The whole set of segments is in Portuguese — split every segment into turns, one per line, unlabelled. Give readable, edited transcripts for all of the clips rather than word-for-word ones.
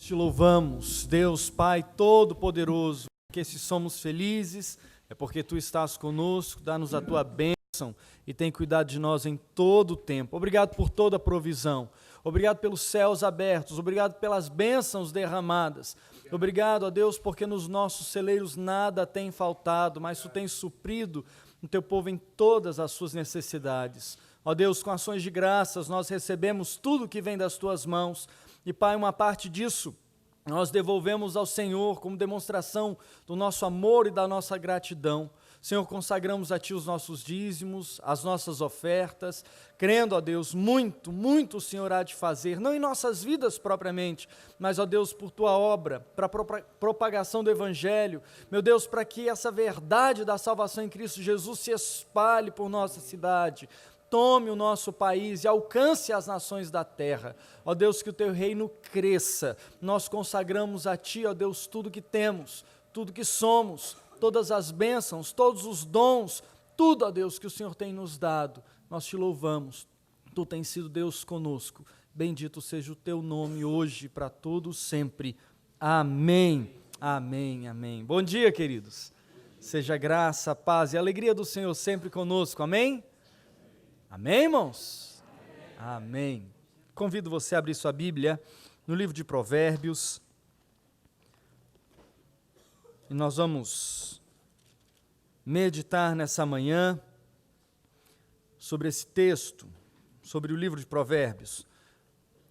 Te louvamos, Deus Pai Todo-Poderoso, porque se somos felizes é porque Tu estás conosco, dá-nos a Tua bênção e tem cuidado de nós em todo o tempo. Obrigado por toda a provisão, obrigado pelos céus abertos, obrigado pelas bênçãos derramadas. Obrigado, ó Deus, porque nos nossos celeiros nada tem faltado, mas Tu tens suprido o Teu povo em todas as suas necessidades. Ó Deus, com ações de graças nós recebemos tudo que vem das Tuas mãos. E, Pai, uma parte disso nós devolvemos ao Senhor como demonstração do nosso amor e da nossa gratidão. Senhor, consagramos a Ti os nossos dízimos, as nossas ofertas, crendo, ó Deus, muito, muito o Senhor há de fazer, não em nossas vidas propriamente, mas, ó Deus, por Tua obra, para a propagação do Evangelho, meu Deus, para que essa verdade da salvação em Cristo Jesus se espalhe por nossa cidade, tome o nosso país e alcance as nações da terra. Ó Deus, que o Teu reino cresça. Nós consagramos a Ti, ó Deus, tudo que temos, tudo que somos, todas as bênçãos, todos os dons, tudo, ó Deus, que o Senhor tem nos dado. Nós Te louvamos. Tu tens sido Deus conosco. Bendito seja o Teu nome hoje, para todos sempre. Amém. Amém, amém. Bom dia, queridos. Seja graça, paz e alegria do Senhor sempre conosco. Amém? Amém, irmãos? Amém. Amém. Convido você a abrir sua Bíblia no livro de Provérbios. E nós vamos meditar nessa manhã sobre esse texto, sobre o livro de Provérbios.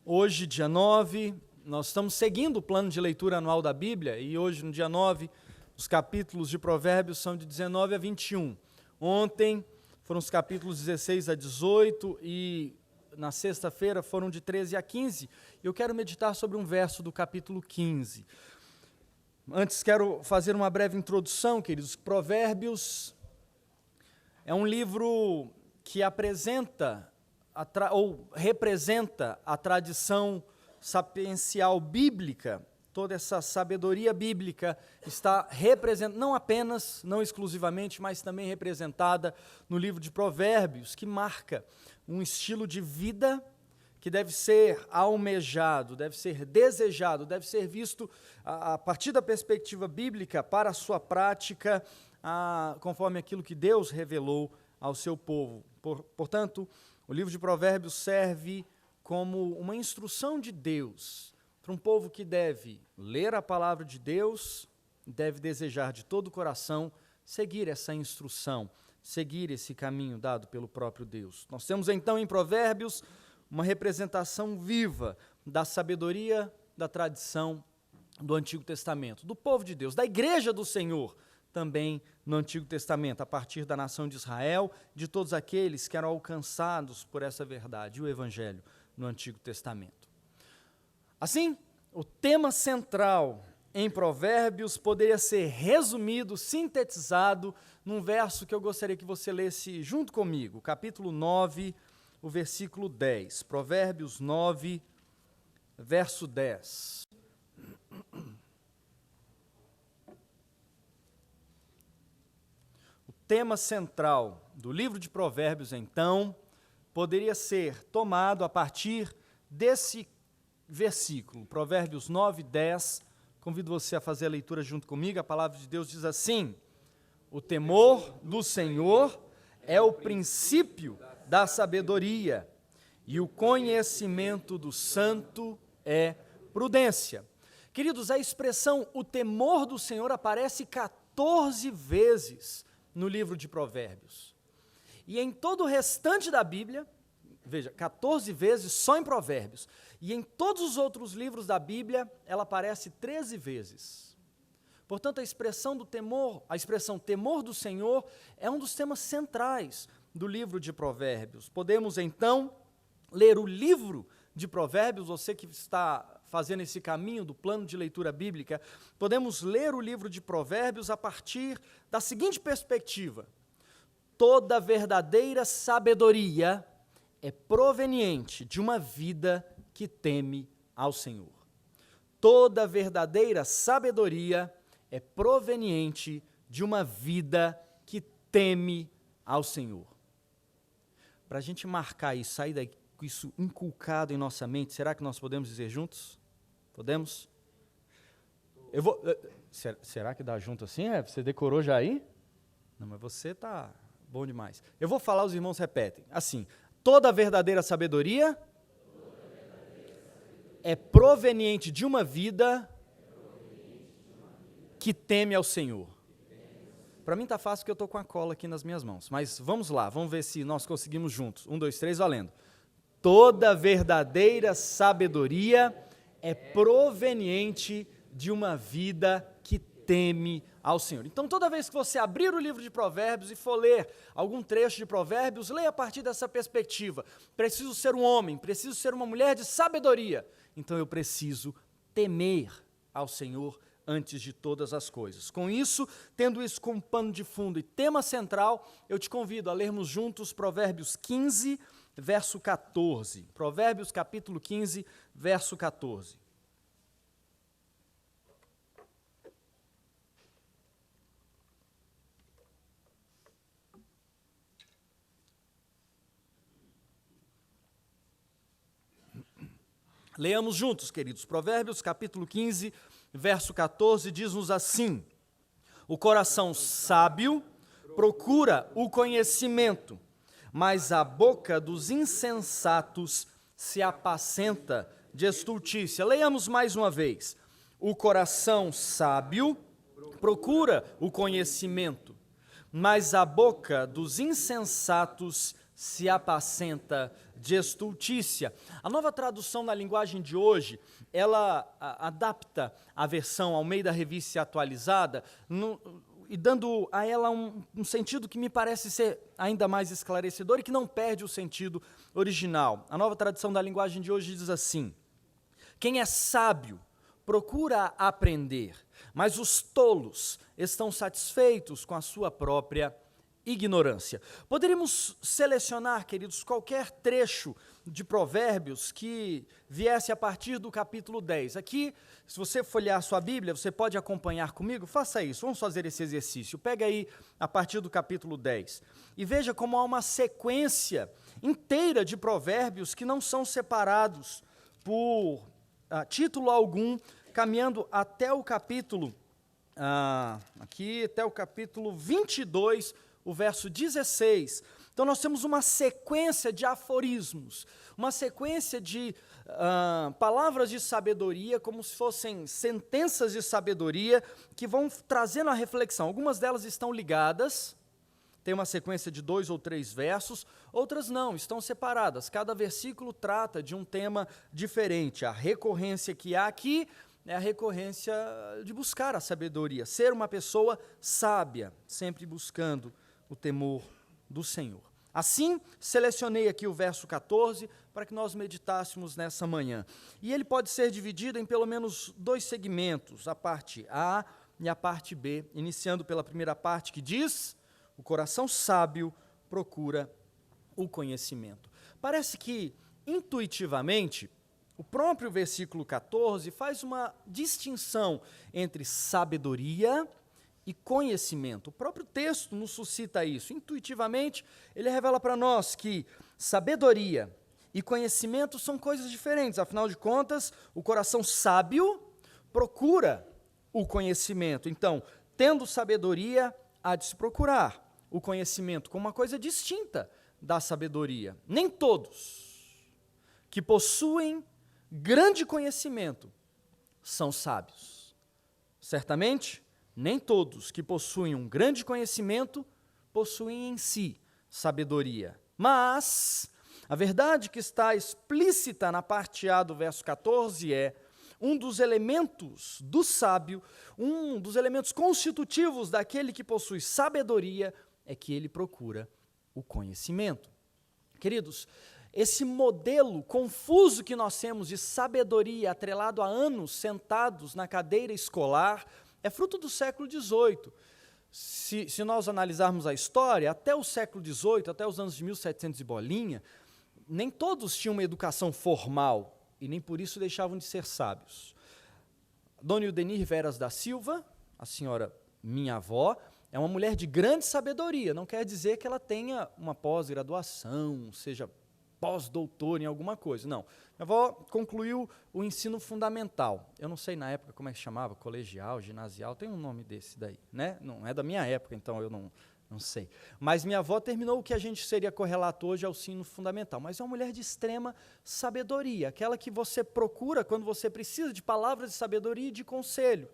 Hoje, dia 9, nós estamos seguindo o plano de leitura anual da Bíblia, e hoje, no dia 9, os capítulos de Provérbios são de 19 a 21. Ontem foram os capítulos 16 a 18 e na sexta-feira foram de 13 a 15. Eu quero meditar sobre um verso do capítulo 15. Antes quero fazer uma breve introdução, queridos. Provérbios é um livro que apresenta ou representa a tradição sapiencial bíblica. Toda essa sabedoria bíblica está representada, não apenas, não exclusivamente, mas também representada no livro de Provérbios, que marca um estilo de vida que deve ser almejado, deve ser desejado, deve ser visto a partir da perspectiva bíblica para a sua prática, conforme aquilo que Deus revelou ao seu povo. Portanto, o livro de Provérbios serve como uma instrução de Deus para um povo que deve ler a palavra de Deus, deve desejar de todo o coração seguir essa instrução, seguir esse caminho dado pelo próprio Deus. Nós temos então em Provérbios uma representação viva da sabedoria, da tradição do Antigo Testamento, do povo de Deus, da igreja do Senhor, também no Antigo Testamento, a partir da nação de Israel, de todos aqueles que eram alcançados por essa verdade, o Evangelho no Antigo Testamento. Assim, o tema central em Provérbios poderia ser resumido, sintetizado, num verso que eu gostaria que você lesse junto comigo, capítulo 9, o versículo 10. Provérbios 9, verso 10. O tema central do livro de Provérbios, então, poderia ser tomado a partir desse versículo, Provérbios 9, 10, convido você a fazer a leitura junto comigo. A palavra de Deus diz assim: o temor do Senhor é o princípio da sabedoria, e o conhecimento do santo é prudência. Queridos, a expressão o temor do Senhor aparece 14 vezes no livro de Provérbios. E em todo o restante da Bíblia, veja, 14 vezes só em Provérbios. E em todos os outros livros da Bíblia, ela aparece 13 vezes. Portanto, a expressão do temor, a expressão temor do Senhor, é um dos temas centrais do livro de Provérbios. Podemos, então, ler o livro de Provérbios, você que está fazendo esse caminho do plano de leitura bíblica, podemos ler o livro de Provérbios a partir da seguinte perspectiva: toda verdadeira sabedoria é proveniente de uma vida que teme ao Senhor. Toda verdadeira sabedoria é proveniente de uma vida que teme ao Senhor. Para a gente marcar e sair daí com isso inculcado em nossa mente, será que nós podemos dizer juntos? Podemos? Será que dá junto assim? Você decorou já aí? Não, mas você tá bom demais. Eu vou falar, os irmãos repetem. Assim, toda verdadeira sabedoria é proveniente de uma vida que teme ao Senhor. Para mim tá fácil porque eu estou com a cola aqui nas minhas mãos. Mas vamos lá, vamos ver se nós conseguimos juntos. 1, 2, 3, valendo. Toda verdadeira sabedoria é proveniente de uma vida que teme ao Senhor. Então, toda vez que você abrir o livro de Provérbios e for ler algum trecho de Provérbios, leia a partir dessa perspectiva. Preciso ser um homem, preciso ser uma mulher de sabedoria. Então, eu preciso temer ao Senhor antes de todas as coisas. Com isso, tendo isso como pano de fundo e tema central, eu te convido a lermos juntos Provérbios 15, verso 14. Provérbios capítulo 15, verso 14. Leamos juntos, queridos. Provérbios capítulo 15, verso 14, diz-nos assim: o coração sábio procura o conhecimento, mas a boca dos insensatos se apacenta de estultícia. Leiamos mais uma vez. O coração sábio procura o conhecimento, mas a boca dos insensatos se apacenta de estultícia. A nova tradução na linguagem de hoje, ela adapta a versão Almeida Revista Atualizada e dando a ela um sentido que me parece ser ainda mais esclarecedor e que não perde o sentido original. A nova tradução da linguagem de hoje diz assim: quem é sábio procura aprender, mas os tolos estão satisfeitos com a sua própria ignorância. Poderíamos selecionar, queridos, qualquer trecho de Provérbios que viesse a partir do capítulo 10. Aqui, se você folhear sua Bíblia, você pode acompanhar comigo, faça isso, vamos fazer esse exercício. Pega aí a partir do capítulo 10 e veja como há uma sequência inteira de provérbios que não são separados por título algum, caminhando até o capítulo, até o capítulo 22, o verso 16. Então, nós temos uma sequência de aforismos, uma sequência de palavras de sabedoria, como se fossem sentenças de sabedoria, que vão trazendo a reflexão. Algumas delas estão ligadas, tem uma sequência de 2 ou 3 versos, outras não, estão separadas. Cada versículo trata de um tema diferente. A recorrência que há aqui é a recorrência de buscar a sabedoria, ser uma pessoa sábia, sempre buscando o temor do Senhor. Assim, selecionei aqui o verso 14 para que nós meditássemos nessa manhã. E ele pode ser dividido em pelo menos 2 segmentos, a parte A e a parte B, iniciando pela primeira parte que diz: o coração sábio procura o conhecimento. Parece que, intuitivamente, o próprio versículo 14 faz uma distinção entre sabedoria e conhecimento. O próprio texto nos suscita isso. Intuitivamente, ele revela para nós que sabedoria e conhecimento são coisas diferentes. Afinal de contas, o coração sábio procura o conhecimento. Então, tendo sabedoria, há de se procurar o conhecimento como uma coisa distinta da sabedoria. Nem todos que possuem grande conhecimento são sábios. Certamente, nem todos que possuem um grande conhecimento possuem em si sabedoria. Mas a verdade que está explícita na parte A do verso 14 é: um dos elementos do sábio, um dos elementos constitutivos daquele que possui sabedoria é que ele procura o conhecimento. Queridos, esse modelo confuso que nós temos de sabedoria atrelado a anos sentados na cadeira escolar é fruto do século XVIII. Se nós analisarmos a história, até o século XVIII, até os anos de 1700 e bolinha, nem todos tinham uma educação formal e nem por isso deixavam de ser sábios. Dona Ildenir Veras da Silva, a senhora minha avó, é uma mulher de grande sabedoria, não quer dizer que ela tenha uma pós-graduação, seja pós-doutor em alguma coisa. Não. Minha avó concluiu o ensino fundamental. Eu não sei na época como é que chamava, colegial, ginasial, tem um nome desse daí, né? Não é da minha época, então eu não sei. Mas minha avó terminou o que a gente seria correlato hoje ao ensino fundamental. Mas é uma mulher de extrema sabedoria, aquela que você procura quando você precisa de palavras de sabedoria e de conselho.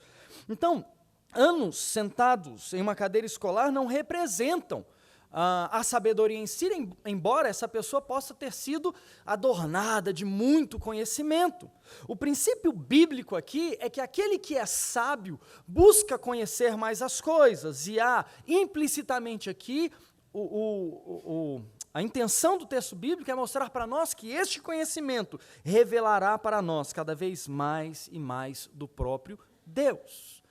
Então, anos sentados em uma cadeira escolar não representam a sabedoria em si, embora essa pessoa possa ter sido adornada de muito conhecimento. O princípio bíblico aqui é que aquele que é sábio busca conhecer mais as coisas, e há implicitamente aqui a intenção do texto bíblico é mostrar para nós que este conhecimento revelará para nós cada vez mais e mais do próprio Deus.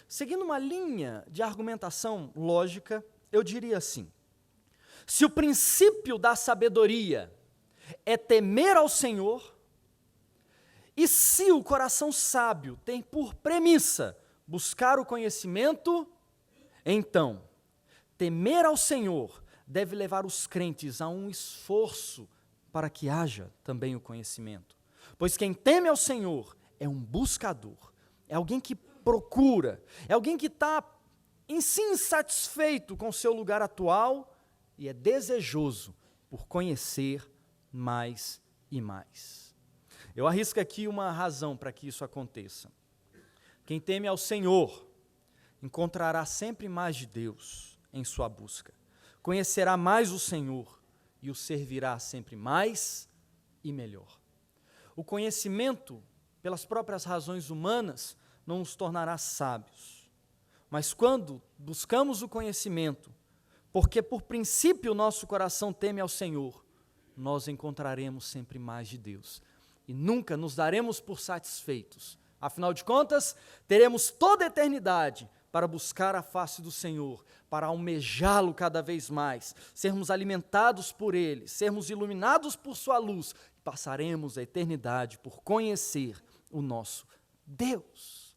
Seguindo uma linha de argumentação lógica, eu diria assim: se o princípio da sabedoria é temer ao Senhor, e se o coração sábio tem por premissa buscar o conhecimento, então, temer ao Senhor deve levar os crentes a um esforço para que haja também o conhecimento. Pois quem teme ao Senhor é um buscador, é alguém que procura, é alguém que está em si insatisfeito com o seu lugar atual e é desejoso por conhecer mais e mais. Eu arrisco aqui uma razão para que isso aconteça. Quem teme ao Senhor encontrará sempre mais de Deus em sua busca, conhecerá mais o Senhor e o servirá sempre mais e melhor. O conhecimento, pelas próprias razões humanas, não nos tornará sábios, mas quando buscamos o conhecimento, porque por princípio o nosso coração teme ao Senhor, nós encontraremos sempre mais de Deus e nunca nos daremos por satisfeitos. Afinal de contas, teremos toda a eternidade para buscar a face do Senhor, para almejá-lo cada vez mais, sermos alimentados por Ele, sermos iluminados por Sua luz, e passaremos a eternidade por conhecer o nosso Deus.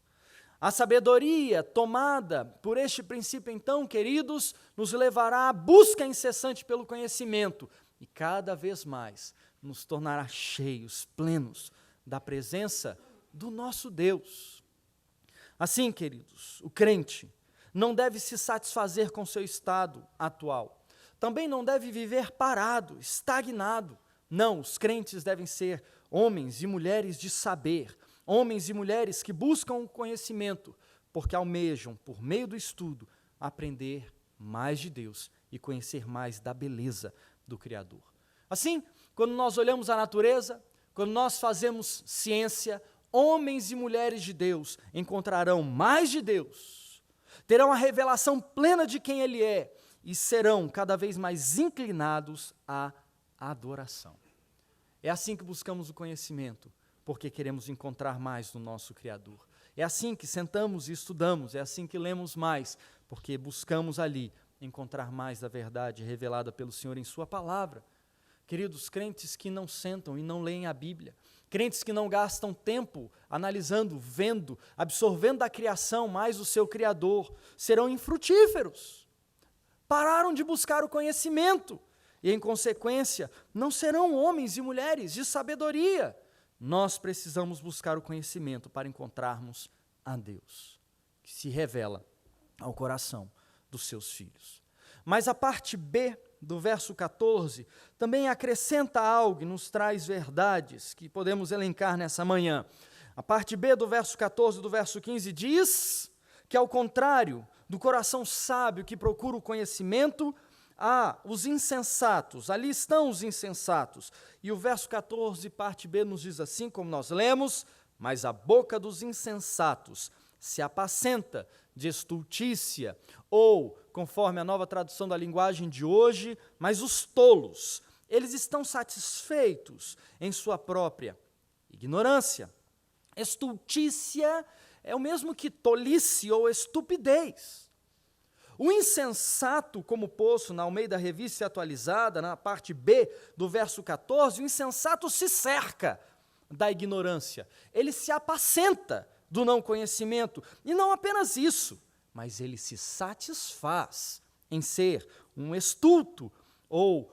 A sabedoria tomada por este princípio, então, queridos, nos levará à busca incessante pelo conhecimento e cada vez mais nos tornará cheios, plenos da presença do nosso Deus. Assim, queridos, o crente não deve se satisfazer com seu estado atual. Também não deve viver parado, estagnado. Não, os crentes devem ser homens e mulheres de saber, homens e mulheres que buscam o conhecimento, porque almejam, por meio do estudo, aprender mais de Deus e conhecer mais da beleza do Criador. Assim, quando nós olhamos a natureza, quando nós fazemos ciência, homens e mulheres de Deus encontrarão mais de Deus, terão a revelação plena de quem Ele é e serão cada vez mais inclinados à adoração. É assim que buscamos o conhecimento, porque queremos encontrar mais do nosso Criador. É assim que sentamos e estudamos, é assim que lemos mais, porque buscamos ali encontrar mais da verdade revelada pelo Senhor em Sua palavra. Queridos, crentes que não sentam e não leem a Bíblia, crentes que não gastam tempo analisando, vendo, absorvendo da criação mais o seu Criador, serão infrutíferos. Pararam de buscar o conhecimento e, em consequência, não serão homens e mulheres de sabedoria. Nós precisamos buscar o conhecimento para encontrarmos a Deus, que se revela ao coração dos seus filhos. Mas a parte B do verso 14 também acrescenta algo e nos traz verdades que podemos elencar nessa manhã. A parte B do verso 14 e do verso 15 diz que, ao contrário do coração sábio que procura o conhecimento, há os insensatos, ali estão os insensatos. E o verso 14, parte B, nos diz assim, como nós lemos: mas a boca dos insensatos se apacenta de estultícia, ou, conforme a nova tradução da linguagem de hoje, mas os tolos, eles estão satisfeitos em sua própria ignorância. Estultícia é o mesmo que tolice ou estupidez. O insensato, como posto na Almeida Revista Atualizada, na parte B do verso 14, o insensato se cerca da ignorância, ele se apacenta do não conhecimento, e não apenas isso, mas ele se satisfaz em ser um estulto, ou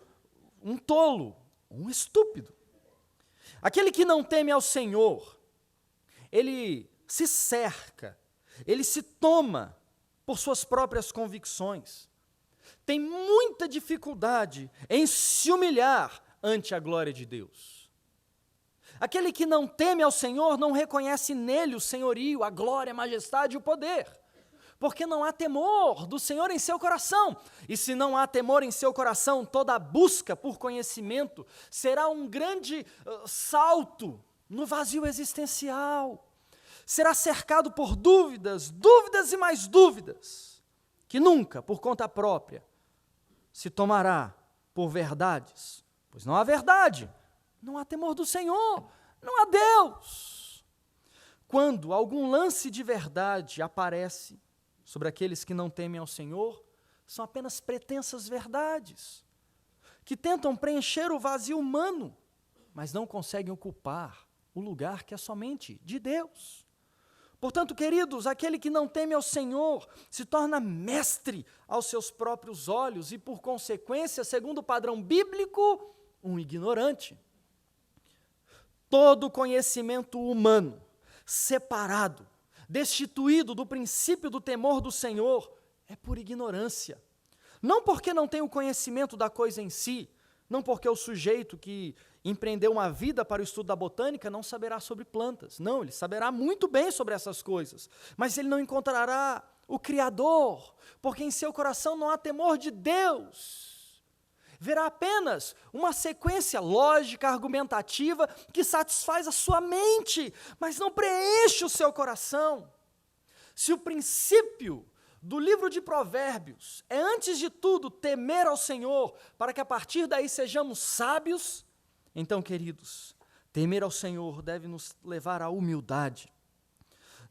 um tolo, um estúpido. Aquele que não teme ao Senhor, ele se cerca, ele se toma por suas próprias convicções. Tem muita dificuldade em se humilhar ante a glória de Deus. Aquele que não teme ao Senhor não reconhece nele o senhorio, a glória, a majestade e o poder, porque não há temor do Senhor em seu coração. E se não há temor em seu coração, toda a busca por conhecimento será um grande salto no vazio existencial. Será cercado por dúvidas, dúvidas e mais dúvidas, que nunca, por conta própria, se tomará por verdades, pois não há verdade, não há temor do Senhor, não há Deus. Quando algum lance de verdade aparece sobre aqueles que não temem ao Senhor, são apenas pretensas verdades, que tentam preencher o vazio humano, mas não conseguem ocupar o lugar que é somente de Deus. Portanto, queridos, aquele que não teme ao Senhor se torna mestre aos seus próprios olhos e, por consequência, segundo o padrão bíblico, um ignorante. Todo conhecimento humano, separado, destituído do princípio do temor do Senhor, é por ignorância. Não porque não tem o conhecimento da coisa em si, não porque o sujeito que empreendeu uma vida para o estudo da botânica não saberá sobre plantas. Não, ele saberá muito bem sobre essas coisas, mas ele não encontrará o Criador, porque em seu coração não há temor de Deus. Verá apenas uma sequência lógica, argumentativa, que satisfaz a sua mente, mas não preenche o seu coração. Se o princípio do livro de Provérbios é, antes de tudo, temer ao Senhor, para que a partir daí sejamos sábios, então, queridos, temer ao Senhor deve nos levar à humildade,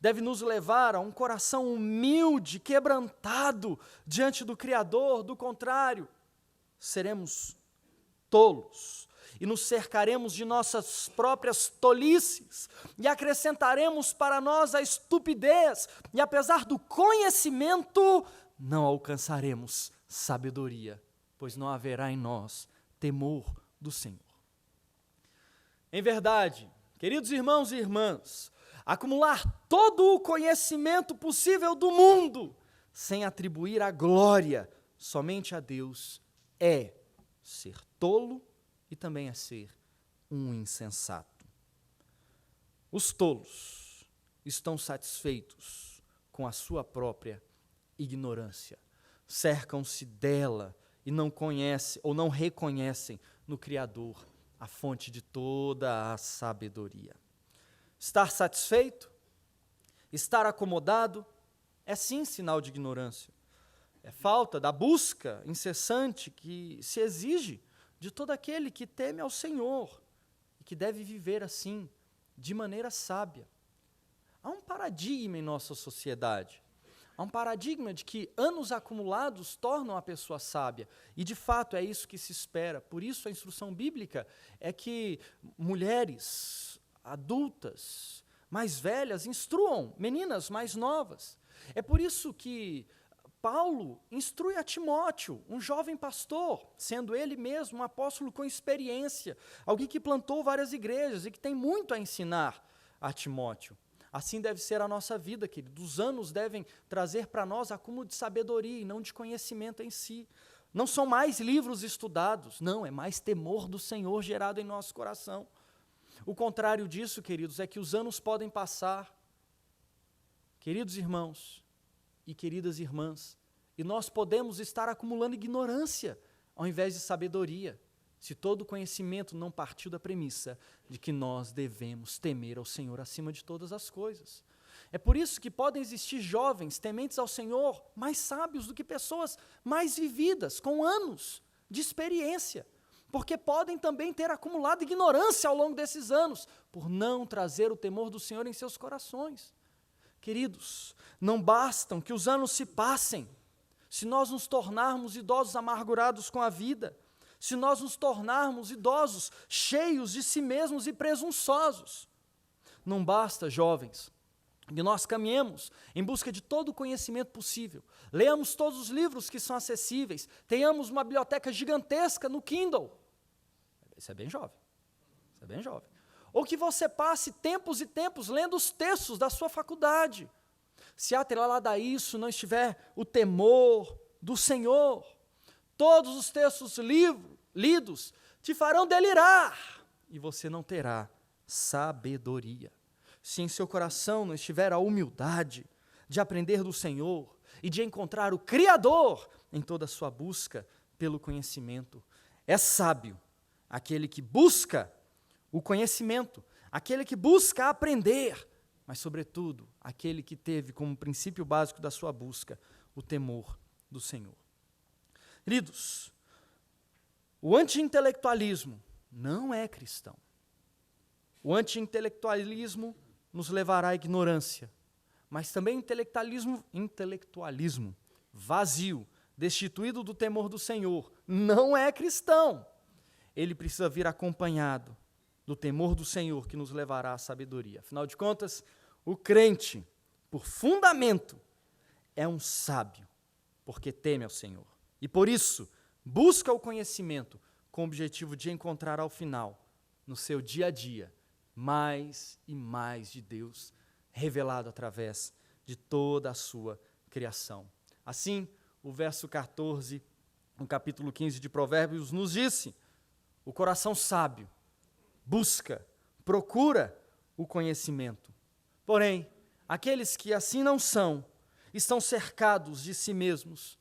deve nos levar a um coração humilde, quebrantado diante do Criador. Do contrário, seremos tolos e nos cercaremos de nossas próprias tolices e acrescentaremos para nós a estupidez, e apesar do conhecimento, não alcançaremos sabedoria, pois não haverá em nós temor do Senhor. Em verdade, queridos irmãos e irmãs, acumular todo o conhecimento possível do mundo, sem atribuir a glória somente a Deus, é ser tolo e também é ser um insensato. Os tolos estão satisfeitos com a sua própria ignorância, cercam-se dela e não conhecem ou não reconhecem no Criador a fonte de toda a sabedoria. Estar satisfeito, estar acomodado, é sim sinal de ignorância. É falta da busca incessante que se exige de todo aquele que teme ao Senhor e que deve viver assim, de maneira sábia. Há um paradigma em nossa sociedade. Há um paradigma de que anos acumulados tornam a pessoa sábia, e de fato é isso que se espera. Por isso a instrução bíblica é que mulheres adultas, mais velhas, instruam meninas mais novas. É por isso que Paulo instrui a Timóteo, um jovem pastor, sendo ele mesmo um apóstolo com experiência, alguém que plantou várias igrejas e que tem muito a ensinar a Timóteo. Assim deve ser a nossa vida, querido. Os anos devem trazer para nós acúmulo de sabedoria e não de conhecimento em si. Não são mais livros estudados, não, é mais temor do Senhor gerado em nosso coração. O contrário disso, queridos, é que os anos podem passar, queridos irmãos e queridas irmãs, e nós podemos estar acumulando ignorância ao invés de sabedoria, se todo conhecimento não partiu da premissa de que nós devemos temer ao Senhor acima de todas as coisas. É por isso que podem existir jovens tementes ao Senhor mais sábios do que pessoas mais vividas, com anos de experiência, porque podem também ter acumulado ignorância ao longo desses anos, por não trazer o temor do Senhor em seus corações. Queridos, não bastam que os anos se passem, se nós nos tornarmos idosos amargurados com a vida, se nós nos tornarmos idosos cheios de si mesmos e presunçosos. Não basta, jovens, que nós caminhemos em busca de todo o conhecimento possível, leamos todos os livros que são acessíveis, tenhamos uma biblioteca gigantesca no Kindle. Isso é bem jovem. Isso é bem jovem. Ou que você passe tempos e tempos lendo os textos da sua faculdade. Se atrelado a isso não estiver o temor do Senhor, todos os textos lidos te farão delirar e você não terá sabedoria. Se em seu coração não estiver a humildade de aprender do Senhor e de encontrar o Criador em toda a sua busca pelo conhecimento, é sábio aquele que busca o conhecimento, aquele que busca aprender, mas, sobretudo, aquele que teve como princípio básico da sua busca o temor do Senhor. Queridos, o anti-intelectualismo não é cristão. O anti-intelectualismo nos levará à ignorância, mas também intelectualismo vazio, destituído do temor do Senhor, não é cristão. Ele precisa vir acompanhado do temor do Senhor, que nos levará à sabedoria. Afinal de contas, o crente, por fundamento, é um sábio, porque teme ao Senhor. E por isso, busca o conhecimento com o objetivo de encontrar ao final, no seu dia a dia, mais e mais de Deus, revelado através de toda a sua criação. Assim, o verso 14, no capítulo 15 de Provérbios, nos disse: o coração sábio busca, procura o conhecimento. Porém, aqueles que assim não são, estão cercados de si mesmos,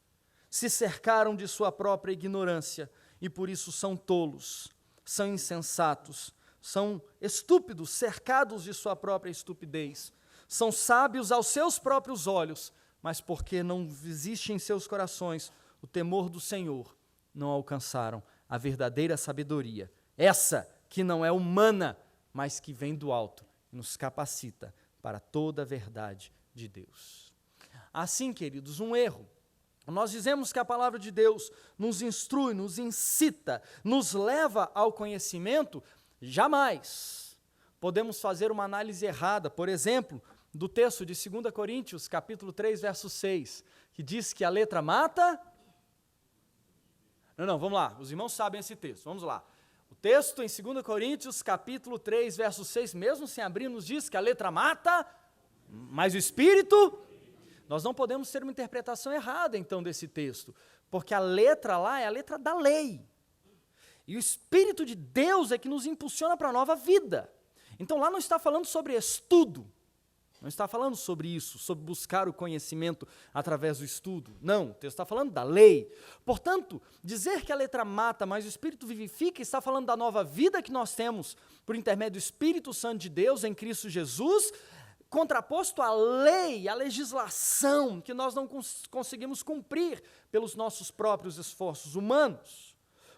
se cercaram de sua própria ignorância e por isso são tolos, são insensatos, são estúpidos, cercados de sua própria estupidez. São sábios aos seus próprios olhos, mas porque não existe em seus corações o temor do Senhor, não alcançaram a verdadeira sabedoria. Essa que não é humana, mas que vem do alto e nos capacita para toda a verdade de Deus. Assim, queridos, um erro. Nós dizemos que a palavra de Deus nos instrui, nos incita, nos leva ao conhecimento. Jamais podemos fazer uma análise errada, por exemplo, do texto de 2 Coríntios, capítulo 3, verso 6, que diz que a letra mata. Não, vamos lá, os irmãos sabem esse texto, vamos lá. O texto em 2 Coríntios, capítulo 3, verso 6, mesmo sem abrir, nos diz que a letra mata, mas o Espírito. Nós não podemos ter uma interpretação errada, então, desse texto, porque a letra lá é a letra da lei. E o Espírito de Deus é que nos impulsiona para a nova vida. Então, lá não está falando sobre estudo, não está falando sobre isso, sobre buscar o conhecimento através do estudo. Não, o texto está falando da lei. Portanto, dizer que a letra mata, mas o Espírito vivifica, está falando da nova vida que nós temos por intermédio do Espírito Santo de Deus em Cristo Jesus, contraposto à lei, à legislação que nós não conseguimos cumprir pelos nossos próprios esforços humanos.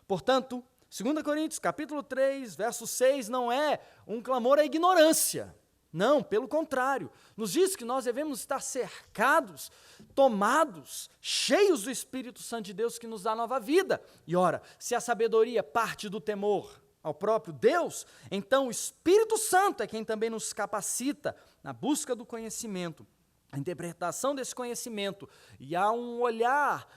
Portanto, 2 Coríntios, capítulo 3, verso 6, não é um clamor à ignorância. Não, pelo contrário, nos diz que nós devemos estar cercados, tomados, cheios do Espírito Santo de Deus que nos dá nova vida. E ora, se a sabedoria parte do temor ao próprio Deus, então o Espírito Santo é quem também nos capacita na busca do conhecimento, a interpretação desse conhecimento, e há um olhar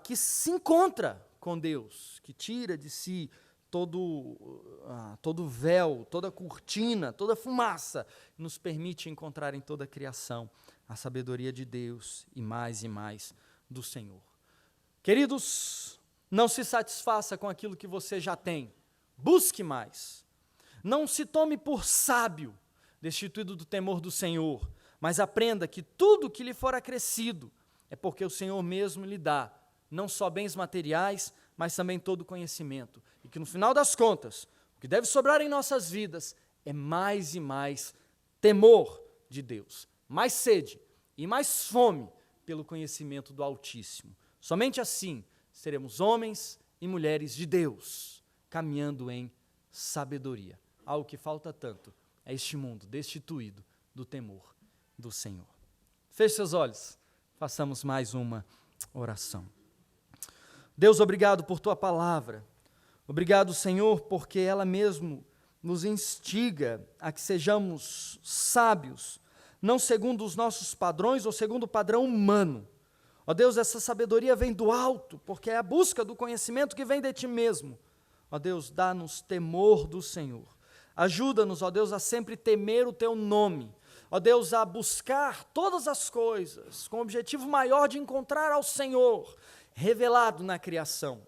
que se encontra com Deus, que tira de si todo véu, toda cortina, toda fumaça, nos permite encontrar em toda a criação a sabedoria de Deus e mais do Senhor. Queridos, não se satisfaça com aquilo que você já tem, busque mais. Não se tome por sábio, destituído do temor do Senhor, mas aprenda que tudo que lhe for acrescido é porque o Senhor mesmo lhe dá, não só bens materiais, mas também todo conhecimento. E que no final das contas, o que deve sobrar em nossas vidas é mais e mais temor de Deus, mais sede e mais fome pelo conhecimento do Altíssimo. Somente assim seremos homens e mulheres de Deus, caminhando em sabedoria. Algo que falta tanto a este mundo destituído do temor do Senhor. Feche seus olhos, façamos mais uma oração. Deus, obrigado por Tua palavra. Obrigado, Senhor, porque ela mesmo nos instiga a que sejamos sábios, não segundo os nossos padrões ou segundo o padrão humano. Ó Deus, essa sabedoria vem do alto, porque é a busca do conhecimento que vem de Ti mesmo. Ó Deus, dá-nos temor do Senhor. Ajuda-nos, ó Deus, a sempre temer o Teu nome. Ó Deus, a buscar todas as coisas com o objetivo maior de encontrar ao Senhor, revelado na criação,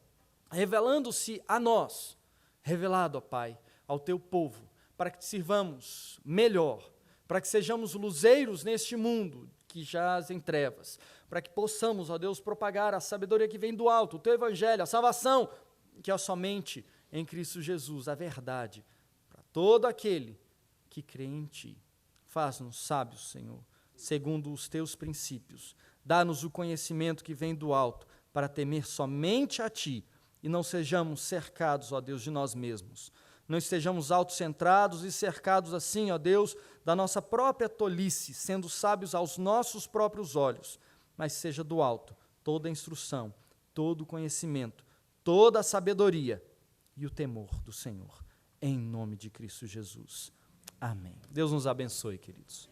revelando-se a nós, revelado, ó Pai, ao Teu povo, para que te sirvamos melhor, para que sejamos luzeiros neste mundo que jaz em trevas, para que possamos, ó Deus, propagar a sabedoria que vem do alto, o Teu Evangelho, a salvação, que é somente em Cristo Jesus, a verdade, para todo aquele que crê em Ti. Faz-nos sábios, Senhor, segundo os Teus princípios. Dá-nos o conhecimento que vem do alto, para temer somente a Ti, e não sejamos cercados, ó Deus, de nós mesmos. Não estejamos autocentrados e cercados assim, ó Deus, da nossa própria tolice, sendo sábios aos nossos próprios olhos, mas seja do alto toda a instrução, todo o conhecimento, toda a sabedoria e o temor do Senhor, em nome de Cristo Jesus. Amém. Deus nos abençoe, queridos.